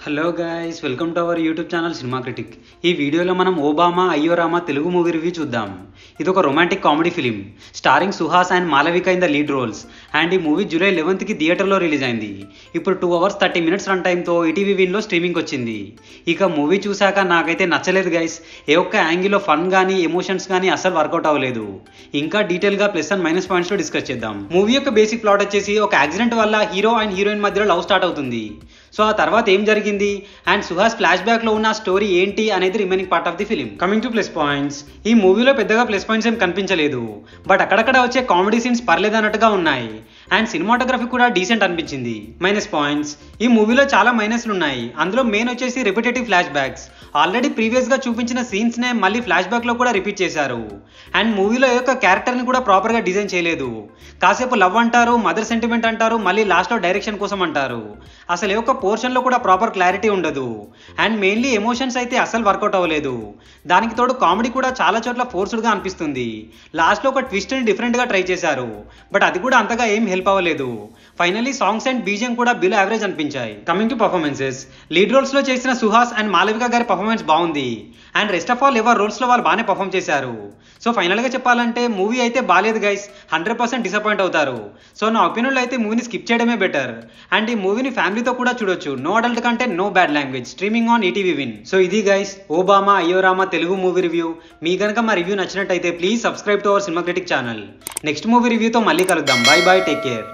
Hello guys, welcome to our YouTube channel cinema critic. ఈ వీడియోలో మనం Obama Ayyo Rama Telugu movie review చూద్దాం. ఇది ఒక romantic comedy film starring Suhas and Malavika in the lead roles. And ఈ movie July 11కి థియేటర్లో రిలీజ్ అయింది. ఇప్పుడు 2 hours 30 minutes రన్ టైంతో ఈటీవీ విన్లో స్ట్రీమింగ్ వచ్చింది. ఇక మూవీ చూశాక నాకైతే నచ్చలేదు గైస్. ఏ ఒక్క యాంగిల్లో ఫన్ కానీ ఎమోషన్స్ కానీ అసలు వర్కౌట్ అవ్వలేదు. ఇంకా డీటెయిల్గా ప్లస్ అండ్ మైనస్ పాయింట్స్లో డిస్కస్ చేద్దాం. మూవీ యొక్క బేసిక్ ప్లాట్ వచ్చేసి ఒక యాక్సిడెంట్ వల్ల హీరో అండ్ హీరోయిన్ మధ్యలో లవ్ స్టార్ట్ అవుతుంది. సో ఆ తర్వాత ఏం జరిగింది అండ్ సుహాస్ ఫ్లాష్ బ్యాక్ లో ఉన్న స్టోరీ ఏంటి అనేది remaining part of the film. Coming to plus points, ఈ మూవీలో పెద్దగా ప్లస్ పాయింట్స్ ఏం కనిపించలేదు. బట్ అక్కడక్కడ వచ్చే కామెడీ సీన్స్ పర్లేదు అన్నట్టుగా ఉన్నాయి. అండ్ సినిమాటోగ్రఫీ కూడా డీసెంట్ అనిపించింది. మైనస్ పాయింట్స్, ఈ మూవీలో చాలా మైనస్లు ఉన్నాయి. అందులో మెయిన్ వచ్చేసి repetitive flash backs. Already previous గా చూపించిన సీన్స్ నే మళ్ళీ ఫ్లాష్ బ్యాక్ లో కూడా రిపీట్ చేశారు. అండ్ మూవీలో యొక్క క్యారెక్టర్ ని కూడా ప్రాపర్ గా డిజైన్ చేయలేదు. కాసేపు లవ్ అంటారు, మదర్ సెంటిమెంట్ అంటారు, మళ్ళీ లాస్ట్ లో డైరెక్షన్ కోసం అంటారు. అసలు ఏ ఒక్క పోర్షన్ లో కూడా ప్రాపర్ క్లారిటీ ఉండదు. అండ్ మెయిన్లీ ఎమోషన్స్ అయితే అసలు వర్కౌట్ అవ్వలేదు. దానికి తోడు కామెడీ కూడా చాలా చోట్ల ఫోర్స్డ్ గా అనిపిస్తుంది. లాస్ట్ లో ఒక ట్విస్ట్ ని డిఫరెంట్ గా ట్రై చేశారు. బట్ అది కూడా అంతగా ఏం హెల్ప్ అవ్వలేదు. ఫైనలీ సాంగ్స్ అండ్ బీజియం కూడా బిలో యావరేజ్ అనిపించాయి. Coming to performances, lead roles లో చేసిన సుహాస్ అండ్ మాలవిక గారి పర్ఫార్మెన్స్ బాగుంది. అండ్ రెస్ట్ ఆఫ్ ఆల్ ఎవరి రోల్స్ లో వాళ్ళు బాగానే పర్ఫార్మ్ చేశారు. సో ఫైనల్ గా చెప్పాలంటే మూవీ అయితే బాలేదు గైస్, 100% డిసప్పాయింట్ అవుతారు. సో నా ఒపీనియన్లో అయితే మూవీని స్కిప్ చేయడమే బెటర్. అండ్ ఈ మూవీని ఫ్యామిలీతో కూడా చూడొచ్చు. No adult content, no bad language. Streaming on ETV win. So ఇది guys Oh Bhama Ayyo Rama Telugu movie review. మీ కనుక మా రివ్యూ నచ్చినట్టయితే please subscribe to our cinema critic channel. Next movie రివ్యూతో మళ్ళీ కలుద్దాం. Bye bye, take care.